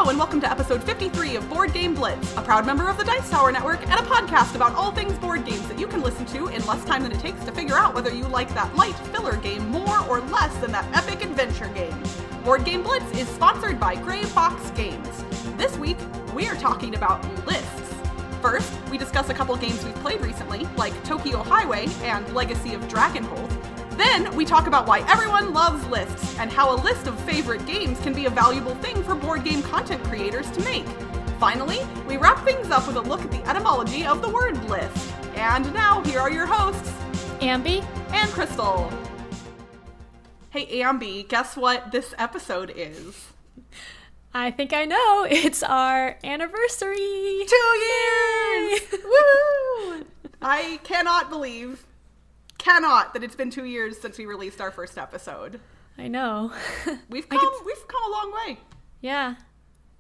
Hello and welcome to episode 53 of Board Game Blitz, a proud member of the Dice Tower Network and a podcast about all things board games that you can listen to in less time than it takes to figure out whether you like that light filler game more or less than that epic adventure game. Board Game Blitz is sponsored by Gray Fox Games. This week, we are talking about lists. First, we discuss a couple games we've played recently, like Tokyo Highway and Legacy of Dragonholt. Then, we talk about why everyone loves lists, and how a list of favorite games can be a valuable thing for board game content creators to make. Finally, we wrap things up with a look at the etymology of the word list. And now, here are your hosts, Ambie and Crystal. Hey Ambie, guess what this episode is? I think I know. It's our anniversary. 2 years! Woo! I cannot believe that it's been 2 years since we released our first episode. I know. We've come a long way. Yeah.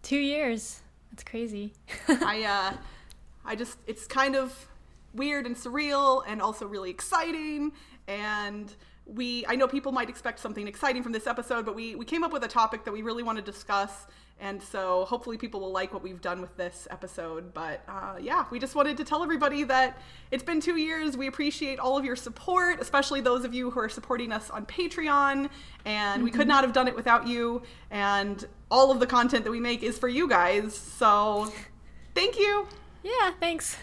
2 years. That's crazy. It's kind of weird and surreal and also really exciting. And I know people might expect something exciting from this episode, but we came up with a topic that we really want to discuss. And so hopefully people will like what we've done with this episode. But we just wanted to tell everybody that it's been 2 years. We appreciate all of your support, especially those of you who are supporting us on Patreon. And we could not have done it without you. And all of the content that we make is for you guys. So thank you. Yeah, thanks.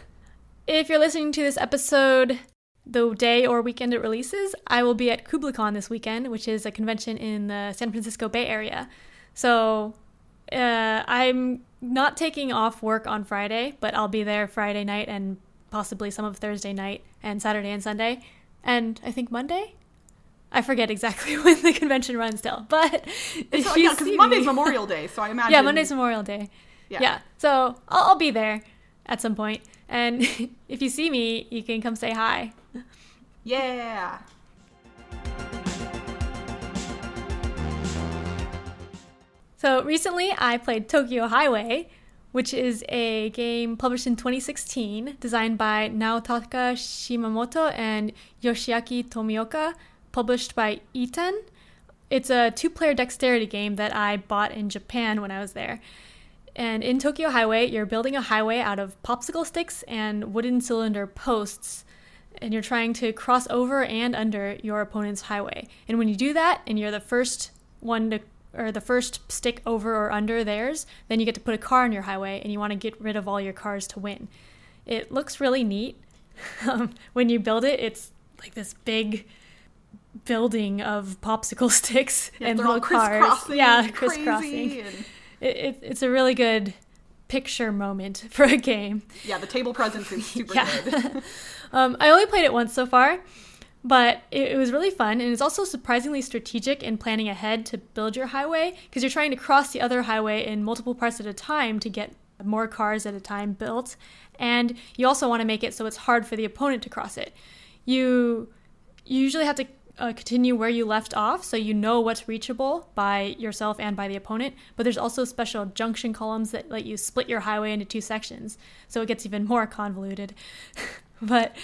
If you're listening to this episode the day or weekend it releases, I will be at KublaCon this weekend, which is a convention in the San Francisco Bay Area. So I'm not taking off work on Friday, but I'll be there Friday night and possibly some of Thursday night and Saturday and Sunday. And I think Monday? I forget exactly when the convention runs till. But because Monday's Memorial Day, so I imagine. Yeah, Monday's Memorial Day. Yeah. So I'll be there at some point. And if you see me, you can come say hi. Yeah. So recently I played Tokyo Highway, which is a game published in 2016, designed by Naotaka Shimamoto and Yoshiaki Tomioka, published by Eton. It's a 2-player dexterity game that I bought in Japan when I was there. And in Tokyo Highway, you're building a highway out of popsicle sticks and wooden cylinder posts, and you're trying to cross over and under your opponent's highway. And when you do that, and you're the first the first stick over or under theirs, then you get to put a car on your highway, and you want to get rid of all your cars to win. It looks really neat. When you build it, it's like this big building of popsicle sticks and little cars. Yeah, crisscrossing. It's a really good picture moment for a game. Yeah, the table presence is super good. I only played it once so far, but it was really fun, and it's also surprisingly strategic in planning ahead to build your highway, because you're trying to cross the other highway in multiple parts at a time to get more cars at a time built, and you also want to make it so it's hard for the opponent to cross it. You usually have to continue where you left off, so you know what's reachable by yourself and by the opponent, but there's also special junction columns that let you split your highway into 2 sections, so it gets even more convoluted. But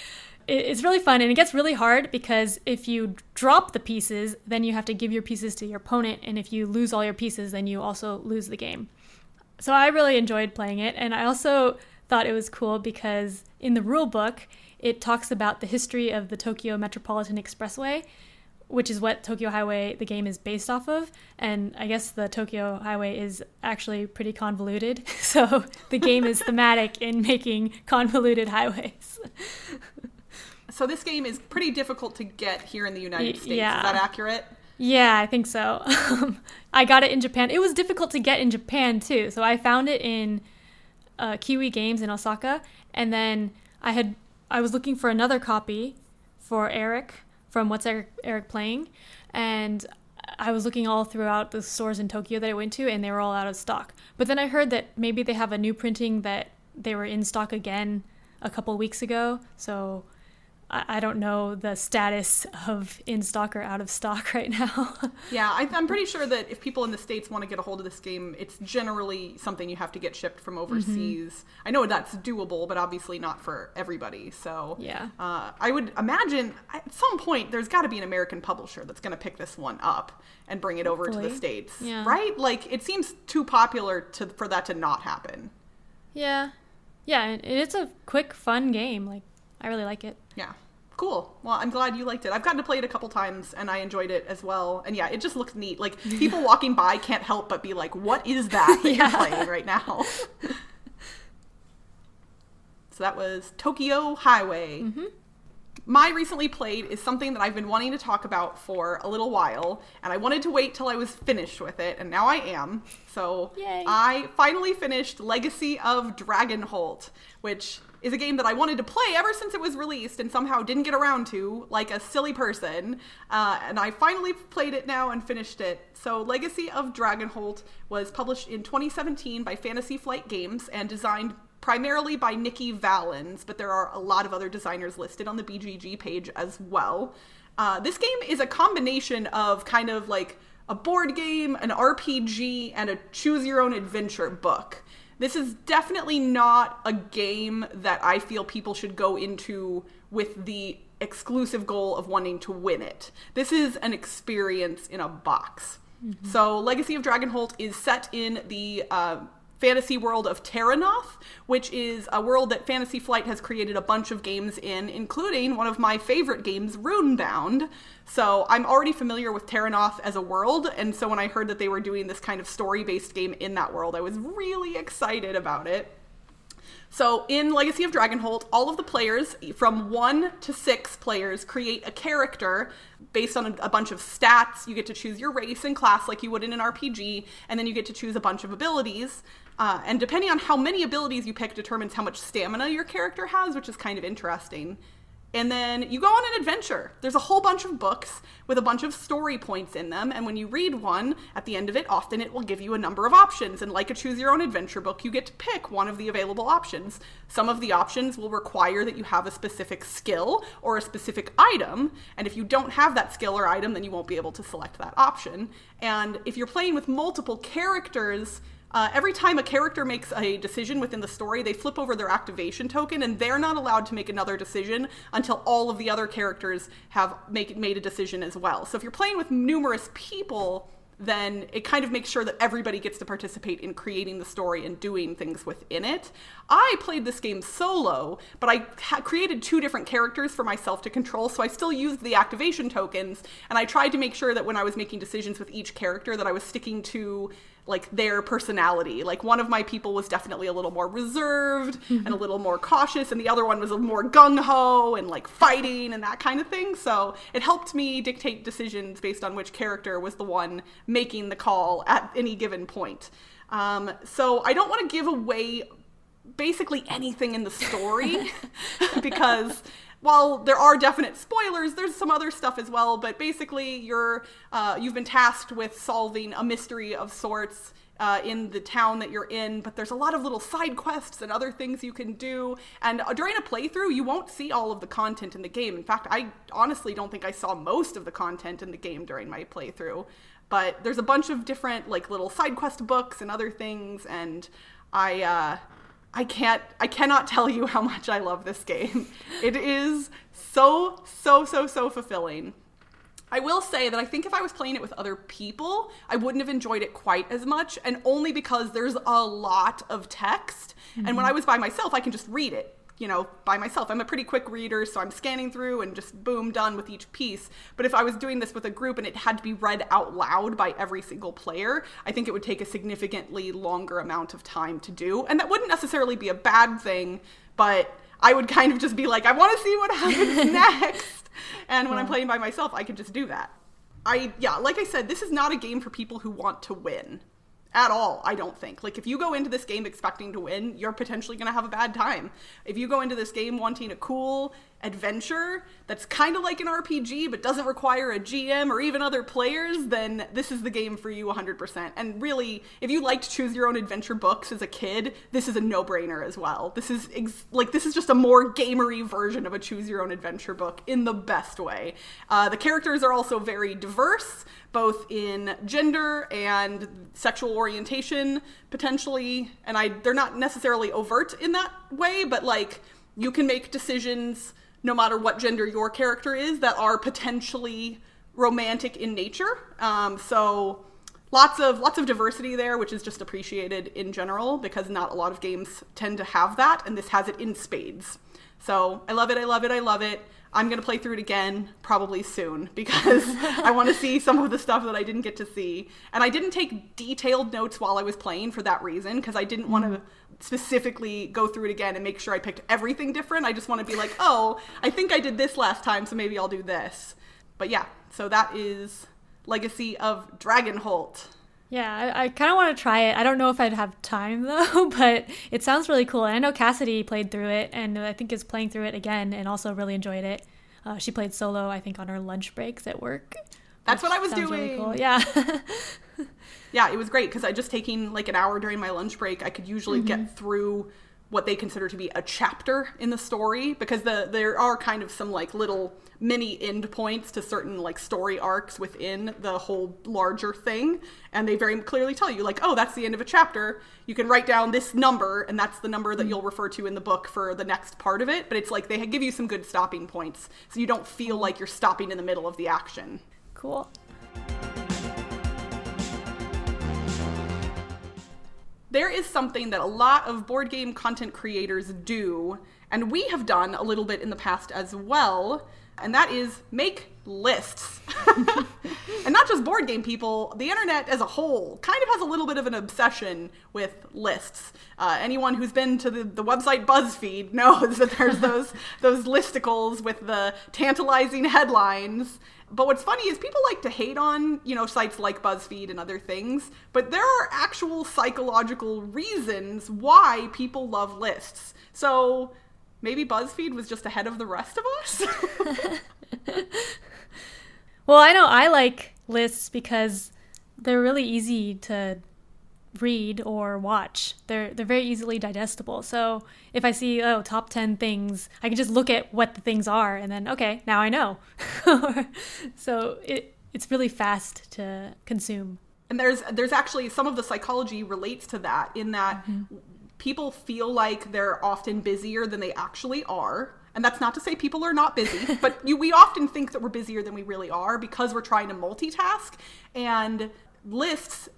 it's really fun, and it gets really hard because if you drop the pieces, then you have to give your pieces to your opponent, and if you lose all your pieces, then you also lose the game. So I really enjoyed playing it, and I also thought it was cool because in the rule book, it talks about the history of the Tokyo Metropolitan Expressway, which is what Tokyo Highway, the game, is based off of. And I guess the Tokyo Highway is actually pretty convoluted. So the game is thematic in making convoluted highways. So this game is pretty difficult to get here in the United States. Yeah. Is that accurate? Yeah, I think so. I got it in Japan. It was difficult to get in Japan, too. So I found it in Kiwi Games in Osaka. And then I was looking for another copy for Eric from What's Eric Playing, and I was looking all throughout the stores in Tokyo that I went to, and they were all out of stock. But then I heard that maybe they have a new printing that they were in stock again a couple weeks ago, so I don't know the status of in stock or out of stock right now. Yeah, I'm pretty sure that if people in the States want to get a hold of this game, it's generally something you have to get shipped from overseas. I know that's doable, but obviously not for everybody. So yeah, I would imagine at some point there's got to be an American publisher that's going to pick this one up and bring it over to the States, right? Like, it seems too popular for that to not happen. Yeah, and it's a quick, fun game. Like, I really like it. Yeah. Cool. Well, I'm glad you liked it. I've gotten to play it a couple times and I enjoyed it as well. And yeah, it just looks neat. Like, people walking by can't help but be like, what is that you're playing right now? So that was Tokyo Highway. My recently played is something that I've been wanting to talk about for a little while, and I wanted to wait till I was finished with it, and now I am. So yay. I finally finished Legacy of Dragonholt, which is a game that I wanted to play ever since it was released and somehow didn't get around to, like a silly person. And I finally played it now and finished it. So Legacy of Dragonholt was published in 2017 by Fantasy Flight Games and designed primarily by Nikki Valens, but there are a lot of other designers listed on the BGG page as well. This game is a combination of kind of like a board game, an RPG, and a choose-your-own-adventure book. This is definitely not a game that I feel people should go into with the exclusive goal of wanting to win it. This is an experience in a box. So Legacy of Dragonholt is set in the fantasy world of Terranoth, which is a world that Fantasy Flight has created a bunch of games in, including one of my favorite games, Runebound. So I'm already familiar with Terranoth as a world, and so when I heard that they were doing this kind of story-based game in that world, I was really excited about it. So in Legacy of Dragonholt, all of the players, from 1 to 6 players, create a character based on a bunch of stats. You get to choose your race and class like you would in an RPG, and then you get to choose a bunch of abilities. And depending on how many abilities you pick determines how much stamina your character has, which is kind of interesting. And then you go on an adventure. There's a whole bunch of books with a bunch of story points in them, and when you read one, at the end of it, often it will give you a number of options, and like a choose-your-own-adventure book, you get to pick one of the available options. Some of the options will require that you have a specific skill or a specific item, and if you don't have that skill or item, then you won't be able to select that option. And if you're playing with multiple characters, every time a character makes a decision within the story, they flip over their activation token, and they're not allowed to make another decision until all of the other characters have made a decision as well. So if you're playing with numerous people, then it kind of makes sure that everybody gets to participate in creating the story and doing things within it. I played this game solo, but I created 2 different characters for myself to control, so I still used the activation tokens, and I tried to make sure that when I was making decisions with each character that I was sticking to like their personality. Like, one of my people was definitely a little more reserved and a little more cautious, and the other one was a more gung-ho and like fighting and that kind of thing. So it helped me dictate decisions based on which character was the one making the call at any given point. So I don't want to give away basically anything in the story because while there are definite spoilers, there's some other stuff as well, but basically you've been tasked with solving a mystery of sorts in the town that you're in, but there's a lot of little side quests and other things you can do, and during a playthrough, you won't see all of the content in the game. In fact, I honestly don't think I saw most of the content in the game during my playthrough, but there's a bunch of different like little side quest books and other things, and I cannot tell you how much I love this game. It is so fulfilling. I will say that I think if I was playing it with other people, I wouldn't have enjoyed it quite as much, and only because there's a lot of text. And when I was by myself, I can just read it, by myself. I'm a pretty quick reader, so I'm scanning through and just boom, done with each piece. But if I was doing this with a group and it had to be read out loud by every single player, I think it would take a significantly longer amount of time to do. And that wouldn't necessarily be a bad thing, but I would kind of just be like, I want to see what happens next. And when I'm playing by myself, I can just do that. Like I said, this is not a game for people who want to win. At all, I don't think. Like, if you go into this game expecting to win, you're potentially going to have a bad time. If you go into this game wanting a cool adventure that's kind of like an RPG but doesn't require a GM or even other players, then this is the game for you 100%. And really, if you liked choose your own adventure books as a kid, this is a no-brainer as well. This is this is just a more gamery version of a choose your own adventure book in the best way. The characters are also very diverse, both in gender and sexual orientation potentially, and they're not necessarily overt in that way, but like you can make decisions no matter what gender your character is that are potentially romantic in nature. So lots of diversity there, which is just appreciated in general because not a lot of games tend to have that, and this has it in spades. So I love it, I love it, I love it. I'm going to play through it again probably soon because I want to see some of the stuff that I didn't get to see. And I didn't take detailed notes while I was playing for that reason because I didn't want to specifically go through it again and make sure I picked everything different. I just want to be like, oh, I think I did this last time, so maybe I'll do this. But yeah, so that is Legacy of Dragonholt. Yeah, I kind of want to try it. I don't know if I'd have time, though, but it sounds really cool. And I know Cassidy played through it, and I think is playing through it again and also really enjoyed it. She played solo, I think, on her lunch breaks at work. That's what I was doing. Really cool. Yeah. Yeah, it was great because I just taking like an hour during my lunch break, I could usually get through what they consider to be a chapter in the story because there are kind of some like little mini end points to certain like story arcs within the whole larger thing, and they very clearly tell you like, oh, that's the end of a chapter. You can write down this number and that's the number that you'll refer to in the book for the next part of it, but it's like they give you some good stopping points so you don't feel like you're stopping in the middle of the action. Cool. There is something that a lot of board game content creators do, and we have done a little bit in the past as well, and that is make lists. And not just board game people, the internet as a whole kind of has a little bit of an obsession with lists. Anyone who's been to the website BuzzFeed knows that there's those listicles with the tantalizing headlines. But what's funny is people like to hate on, sites like BuzzFeed and other things, but there are actual psychological reasons why people love lists. So maybe BuzzFeed was just ahead of the rest of us? Well, I know I like lists because they're really easy to read or watch. They're very easily digestible. So if I see, top 10 things, I can just look at what the things are and then, okay, now I know. So it's really fast to consume. And there's actually some of the psychology relates to that in that people feel like they're often busier than they actually are. And that's not to say people are not busy, but we often think that we're busier than we really are because we're trying to multitask. And lists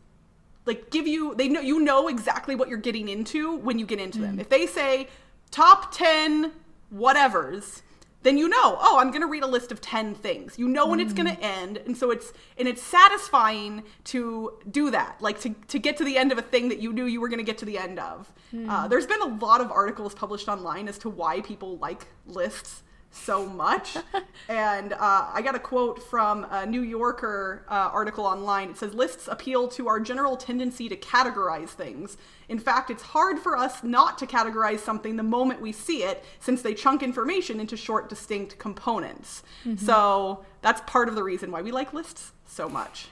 give you, you know exactly what you're getting into when you get into them. If they say top 10 whatevers, then I'm going to read a list of 10 things. You know when it's going to end. And so it's satisfying to do that, to get to the end of a thing that you knew you were going to get to the end of. There's been a lot of articles published online as to why people like lists so much. And I got a quote from a New Yorker article online. It says, lists appeal to our general tendency to categorize things. In fact, it's hard for us not to categorize something the moment we see it, since they chunk information into short, distinct components. So that's part of the reason why we like lists so much.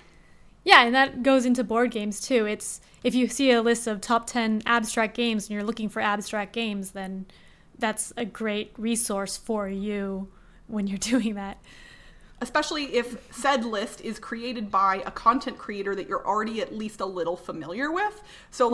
Yeah, and that goes into board games too. It's if you see a list of top 10 abstract games and you're looking for abstract games, then that's a great resource for you when you're doing that. Especially if said list is created by a content creator that you're already at least a little familiar with. So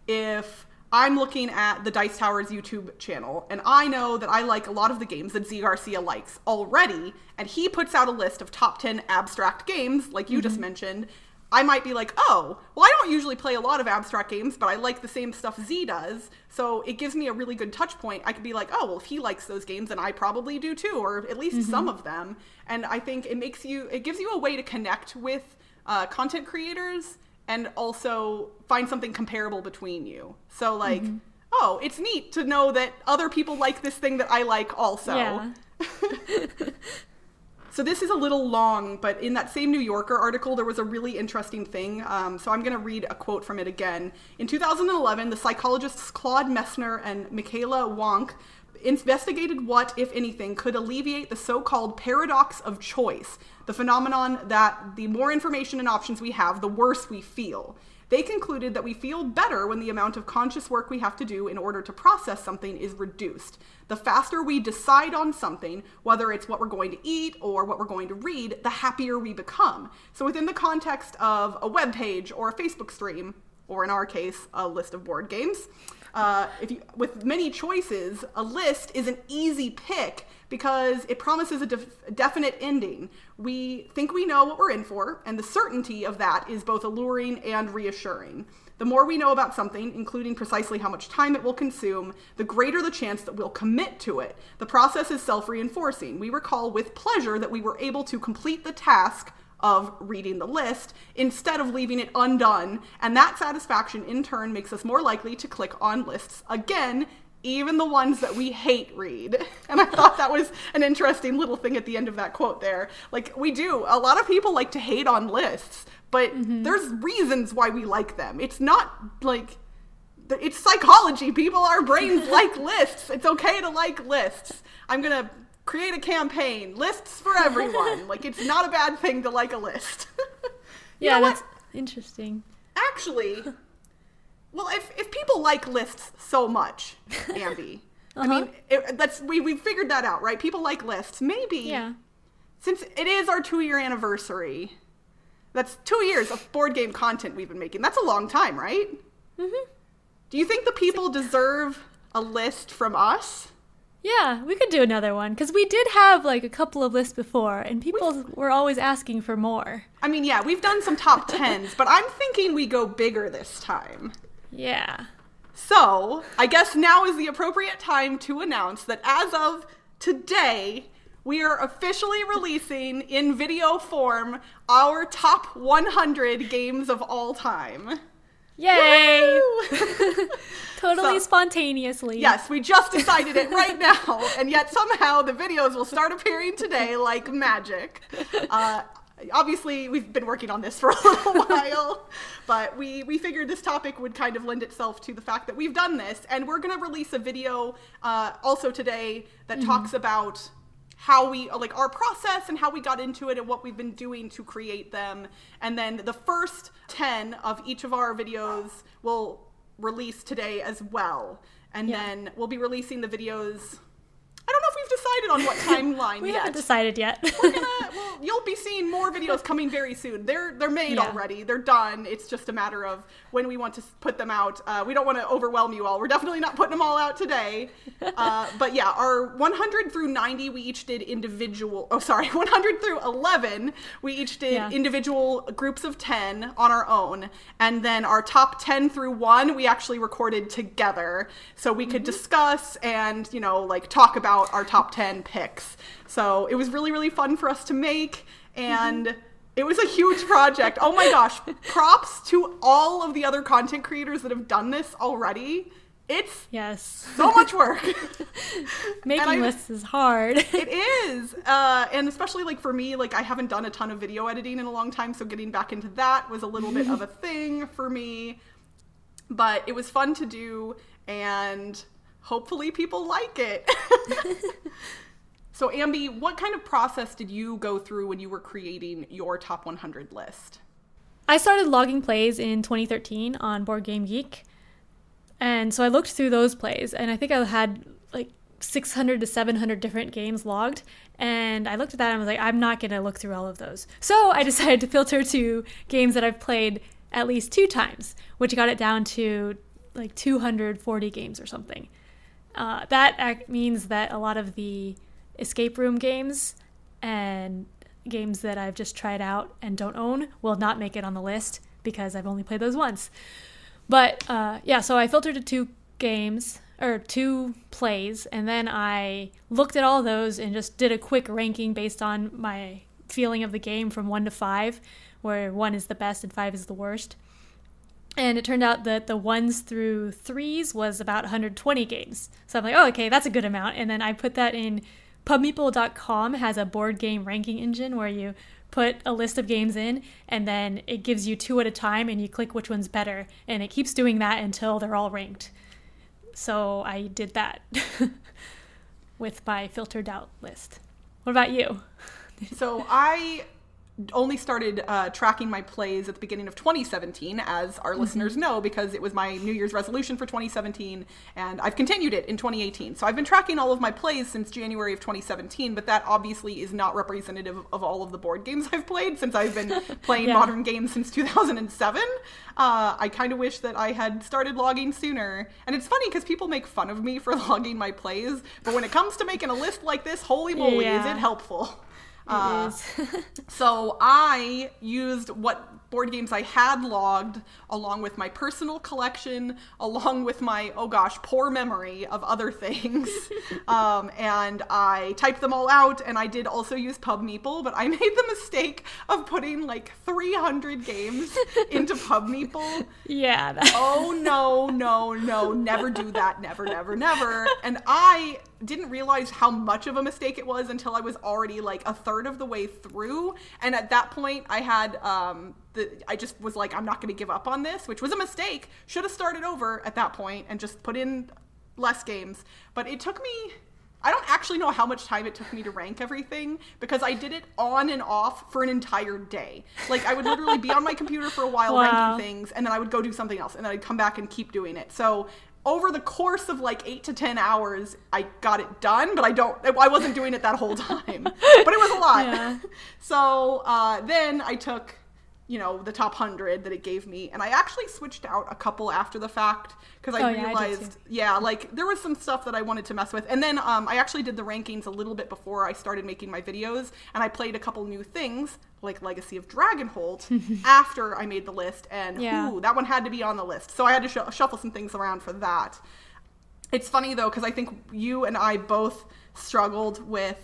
if I'm looking at the Dice Tower's YouTube channel and I know that I like a lot of the games that Z Garcia likes already, and he puts out a list of top 10 abstract games, like you just mentioned, I might be like, oh, well, I don't usually play a lot of abstract games, but I like the same stuff Z does. So it gives me a really good touch point. I could be like, oh, well, if he likes those games, then I probably do too, or at least some of them. And I think it gives you a way to connect with content creators and also find something comparable between you. So oh, it's neat to know that other people like this thing that I like also. Yeah. So this is a little long, but in that same New Yorker article, there was a really interesting thing. So I'm going to read a quote from it again. In 2011, the psychologists Claude Messner and Michaela Wonk investigated what, if anything, could alleviate the so-called paradox of choice, the phenomenon that the more information and options we have, the worse we feel. They concluded that we feel better when the amount of conscious work we have to do in order to process something is reduced. The faster we decide on something, whether it's what we're going to eat or what we're going to read, the happier we become. So within the context of a web page or a Facebook stream, or in our case, a list of board games, with many choices, a list is an easy pick because it promises a definite ending. We think we know what we're in for, and the certainty of that is both alluring and reassuring. The more we know about something, including precisely how much time it will consume, the greater the chance that we'll commit to it. The process is self-reinforcing. We recall with pleasure that we were able to complete the task of reading the list instead of leaving it undone, and that satisfaction in turn makes us more likely to click on lists again, even the ones that we hate read. And I thought that was an interesting little thing at the end of that quote there. Like, we do, a lot of people like to hate on lists, but there's reasons why we like them. It's not like, it's psychology, people. Our brains like lists. It's okay to like lists. I'm gonna create a campaign, lists for everyone. Like, it's not a bad thing to like a list. Yeah, that's interesting. Actually, well, if people like lists so much, Ambie, I mean, we figured that out, right? People like lists. Maybe, since it is our 2-year anniversary, that's 2 years of board game content we've been making. That's a long time, right? Mm-hmm. Do you think the people deserve a list from us? Yeah, we could do another one, because we did have like a couple of lists before, and people were always asking for more. I mean, yeah, we've done some top 10s, but I'm thinking we go bigger this time. Yeah. So, I guess now is the appropriate time to announce that as of today, we are officially releasing in video form our top 100 games of all time. Yay! Totally spontaneously. Yes, we just decided it right now, and yet somehow the videos will start appearing today like magic. Obviously, we've been working on this for a little while, but we figured this topic would kind of lend itself to the fact that we've done this, and we're going to release a video also today that talks about how we, like, our process and how we got into it and what we've been doing to create them. And then the first 10 of each of our videos will release today as well. And then we'll be releasing the videos. I don't know if we've decided on what timeline we yet. haven't decided yet. Well, you'll be seeing more videos coming very soon. They're made already. They're done. It's just a matter of when we want to put them out. We don't want to overwhelm you all. We're definitely not putting them all out today. But yeah, our 100 through 90, we each did 100 through 11, we each did individual groups of 10 on our own. And then our top 10 through 1, we actually recorded together. So we could discuss and, like, talk about our top 10 picks. So it was really, really fun for us to make, and it was a huge project. Oh my gosh, props to all of the other content creators that have done this already. It's so much work. Making lists is hard. It is. And especially, like, for me, like, I haven't done a ton of video editing in a long time, so getting back into that was a little bit of a thing for me. But it was fun to do, and hopefully people like it. So, Ambie, what kind of process did you go through when you were creating your top 100 list? I started logging plays in 2013 on Board Game Geek. And so I looked through those plays, and I think I had like 600 to 700 different games logged. And I looked at that and I was like, I'm not going to look through all of those. So I decided to filter to games that I've played at least 2 times, which got it down to like 240 games or something. That means that a lot of the escape room games and games that I've just tried out and don't own will not make it on the list because I've only played those once. But so I filtered to 2 games or 2 plays, and then I looked at all those and just did a quick ranking based on my feeling of the game from 1 to 5, where 1 is the best and 5 is the worst. And it turned out that the 1s through 3s was about 120 games. So I'm like, oh, okay, that's a good amount. And then I put that in. PubMeeple.com has a board game ranking engine where you put a list of games in, and then it gives you 2 at a time, and you click which one's better. And it keeps doing that until they're all ranked. So I did that. with my filtered out list. What about you? So I only started tracking my plays at the beginning of 2017, as our listeners know, because it was my New Year's resolution for 2017, and I've continued it in 2018. So I've been tracking all of my plays since January of 2017, but that obviously is not representative of all of the board games I've played since I've been playing modern games since 2007. I kind of wish that I had started logging sooner. And it's funny because people make fun of me for logging my plays, but when it comes to making a list like this, holy moly, is it helpful. It is. So I used what board games I had logged along with my personal collection, along with my, oh gosh, poor memory of other things. And I typed them all out, and I did also use PubMeeple, but I made the mistake of putting like 300 games into PubMeeple. Yeah. Oh, no, never do that. Never. And I didn't realize how much of a mistake it was until I was already like a third of the way through. And at that point I had, I just was like, I'm not going to give up on this, which was a mistake. Should have started over at that point and just put in less games. But it took me, I don't actually know how much time it took me to rank everything because I did it on and off for an entire day. Like I would literally be on my computer for a while ranking things, and then I would go do something else, and then I'd come back and keep doing it. So over the course of like 8 to 10 hours, I got it done, but I wasn't doing it that whole time, but it was a lot. Yeah. So then I took, the top 100 that it gave me, and I actually switched out a couple after the fact because I realized, like there was some stuff that I wanted to mess with. And then I actually did the rankings a little bit before I started making my videos, and I played a couple new things like Legacy of Dragonholt after I made the list, and that one had to be on the list. So I had to shuffle some things around for that. It's funny though, because I think you and I both struggled with,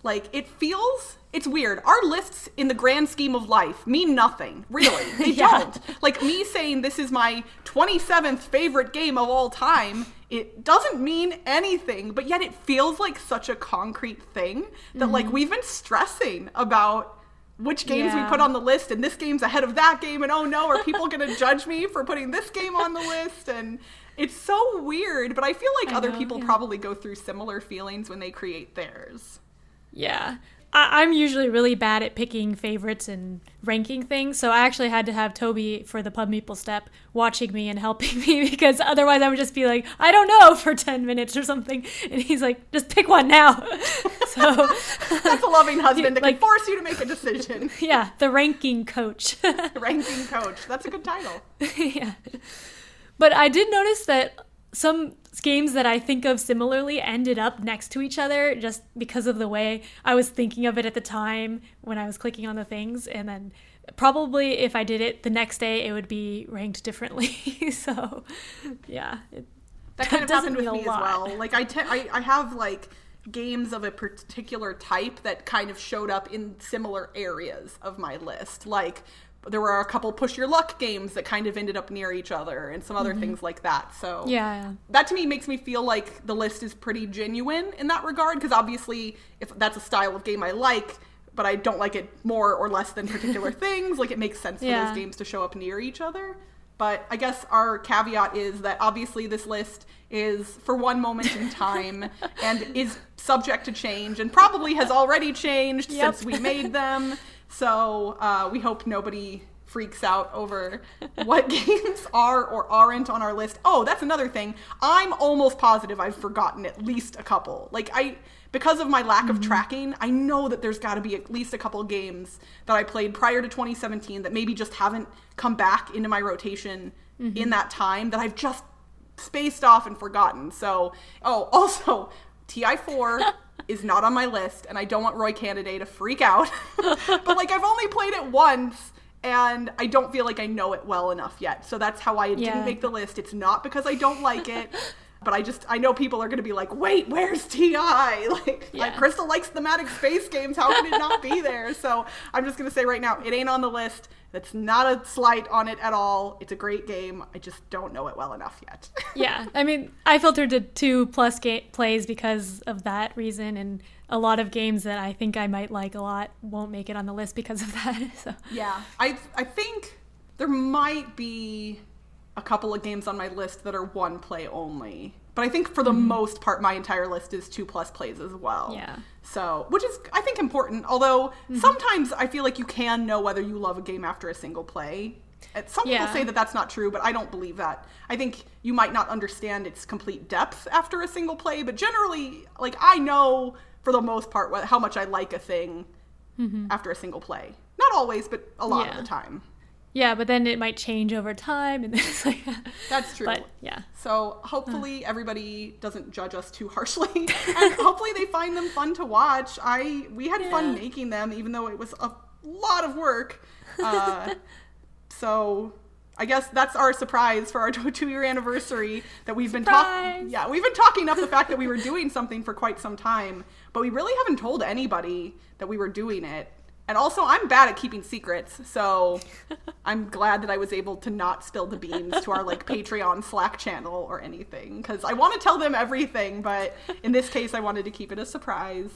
like, it's weird. Our lists in the grand scheme of life mean nothing, really. They don't. Like me saying this is my 27th favorite game of all time, it doesn't mean anything, but yet it feels like such a concrete thing that like we've been stressing about which games we put on the list, and this game's ahead of that game, and oh no, are people going to judge me for putting this game on the list? And it's so weird, but I feel like other people probably go through similar feelings when they create theirs. Yeah. I'm usually really bad at picking favorites and ranking things, so I actually had to have Toby for the PubMeeple step watching me and helping me, because otherwise I would just be like, I don't know, for 10 minutes or something, and he's like, just pick one now. So that's a loving husband that can force you to make a decision. Yeah, the ranking coach. The ranking coach. That's a good title. Yeah. But I did notice that some games that I think of similarly ended up next to each other just because of the way I was thinking of it at the time when I was clicking on the things. And then probably if I did it the next day, it would be ranked differently. So, yeah. That kind of happened with me as well. Like I have like games of a particular type that kind of showed up in similar areas of my list. Like there were a couple push your luck games that kind of ended up near each other and some other things like that. So that to me makes me feel like the list is pretty genuine in that regard, because obviously if that's a style of game I like, but I don't like it more or less than particular things, like it makes sense for those games to show up near each other. But I guess our caveat is that obviously this list is for one moment in time and is subject to change, and probably has already changed since we made them. So we hope nobody freaks out over what games are or aren't on our list. Oh, that's another thing. I'm almost positive I've forgotten at least a couple. Like because of my lack of tracking, I know that there's got to be at least a couple games that I played prior to 2017 that maybe just haven't come back into my rotation in that time, that I've just spaced off and forgotten. So, also, TI4 is not on my list, and I don't want Roy Canada to freak out. But like I've only played it once, and I don't feel like I know it well enough yet. So that's how I didn't make the list. It's not because I don't like it, but I know people are going to be like, wait, where's TI? Like, Crystal likes thematic space games. How could it not be there? So I'm just going to say right now, it ain't on the list. That's not a slight on it at all. It's a great game. I just don't know it well enough yet. Yeah. I mean, I filtered to 2+ plays because of that reason, and a lot of games that I think I might like a lot won't make it on the list because of that. So yeah. I think there might be a couple of games on my list that are 1 play only. But I think for the most part, my entire list is 2+ plays as well. Yeah. So, which is, I think, important. Although, sometimes I feel like you can know whether you love a game after a single play. Some people say that that's not true, but I don't believe that. I think you might not understand its complete depth after a single play, but generally, like, I know, for the most part, how much I like a thing after a single play. Not always, but a lot of the time. Yeah, but then it might change over time, and then it's like... That's true. But, yeah. So hopefully everybody doesn't judge us too harshly, and hopefully they find them fun to watch. We had fun making them, even though it was a lot of work. So I guess that's our surprise for our 2-year anniversary, that we've been talking. Yeah, we've been talking up the fact that we were doing something for quite some time, but we really haven't told anybody that we were doing it. And also, I'm bad at keeping secrets, so I'm glad that I was able to not spill the beans to our, like, Patreon Slack channel or anything, because I want to tell them everything, but in this case, I wanted to keep it a surprise.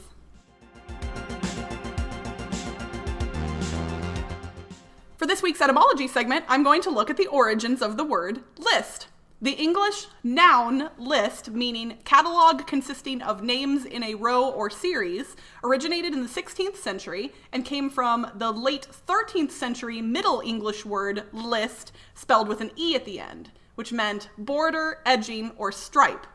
For this week's etymology segment, I'm going to look at the origins of the word list. The English noun list, meaning catalog consisting of names in a row or series, originated in the 16th century and came from the late 13th century Middle English word list, spelled with an E at the end, which meant border, edging, or stripe.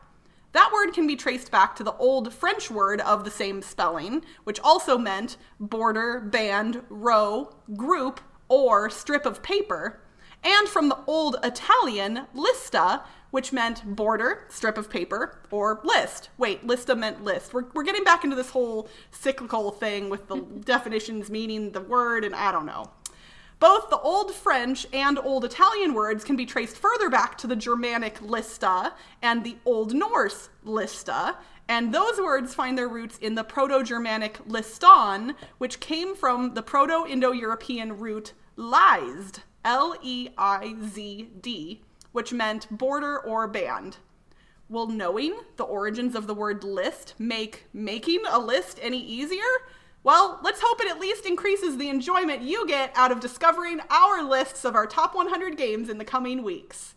That word can be traced back to the Old French word of the same spelling, which also meant border, band, row, group, or strip of paper, and from the Old Italian lista, which meant border, strip of paper, or list. Wait, lista meant list. We're getting back into this whole cyclical thing with the definitions meaning the word, and I don't know. Both the Old French and Old Italian words can be traced further back to the Germanic lista and the Old Norse lista, and those words find their roots in the Proto-Germanic liston, which came from the Proto-Indo-European root leizd, L-E-I-Z-D, which meant border or band. Will knowing the origins of the word list make making a list any easier? Well, let's hope it at least increases the enjoyment you get out of discovering our lists of our top 100 games in the coming weeks.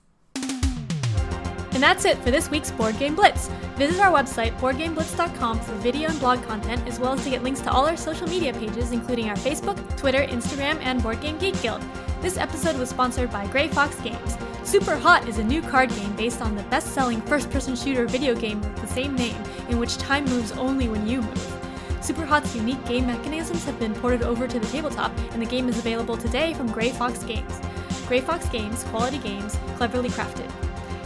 And that's it for this week's Board Game Blitz. Visit our website, boardgameblitz.com, for video and blog content, as well as to get links to all our social media pages, including our Facebook, Twitter, Instagram, and Board Game Geek Guild. This episode was sponsored by Gray Fox Games. Super Hot is a new card game based on the best-selling first-person shooter video game with the same name, in which time moves only when you move. Super Hot's unique game mechanisms have been ported over to the tabletop, and the game is available today from Gray Fox Games. Gray Fox Games, quality games, cleverly crafted.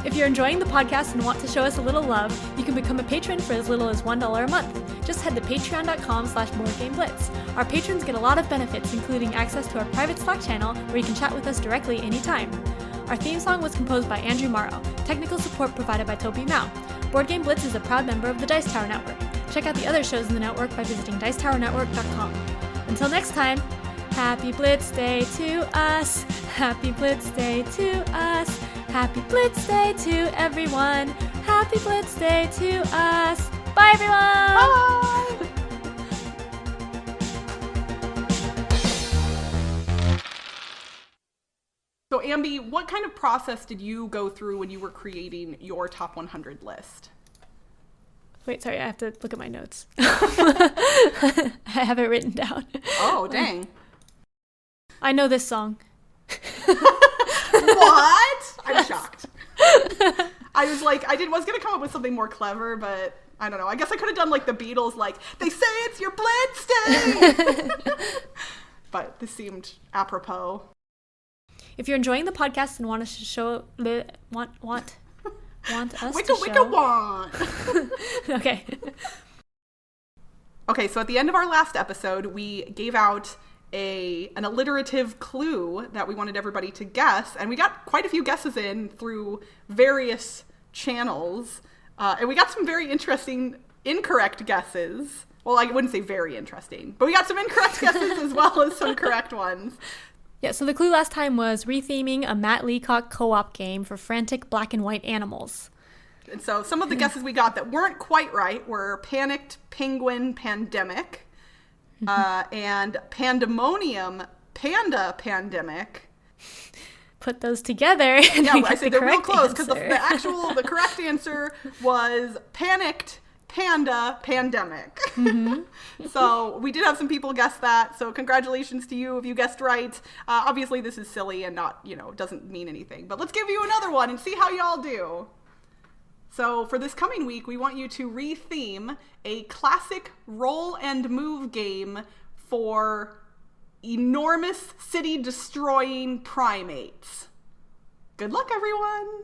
If you're enjoying the podcast and want to show us a little love, you can become a patron for as little as $1 a month. Just head to patreon.com/boardgameblitz. Our patrons get a lot of benefits, including access to our private Slack channel where you can chat with us directly anytime. Our theme song was composed by Andrew Morrow. Technical support provided by Toby Mao. Board Game Blitz is a proud member of the Dice Tower Network. Check out the other shows in the network by visiting dicetowernetwork.com. Until next time, happy Blitz Day to us! Happy Blitz Day to us! Happy Blitz Day to everyone! Happy Blitz Day to us! Bye, everyone! Bye! So, Ambie, what kind of process did you go through when you were creating your top 100 list? Wait, sorry, I have to look at my notes. I have it written down. Oh, dang. I know this song. What? I'm shocked. I was like, was going to come up with something more clever, but I don't know. I guess I could have done like the Beatles, like, they say it's your Blitz Day! But this seemed apropos. If you're enjoying the podcast and want us to show, want us Wicca to show. want. Okay. Okay, so at the end of our last episode, we gave out an alliterative clue that we wanted everybody to guess, and we got quite a few guesses in through various channels, and we got some very interesting incorrect guesses. Well, I wouldn't say very interesting, but we got some incorrect guesses as well as some correct ones. Yeah, so the clue last time was retheming a Matt Leacock co-op game for frantic black and white animals. And so some of the guesses we got that weren't quite right were Panicked Penguin Pandemic, and Pandemonium Panda Pandemic. put those together. And Yeah, I said they're real close because answer. the correct answer was panicked panda pandemic. So we did have some people guess that. So congratulations to you if you guessed right. Obviously this is silly and not, doesn't mean anything, but let's give you another one and see how y'all do. So for this coming week, we want you to re-theme a classic roll and move game for enormous city destroying primates. Good luck, everyone.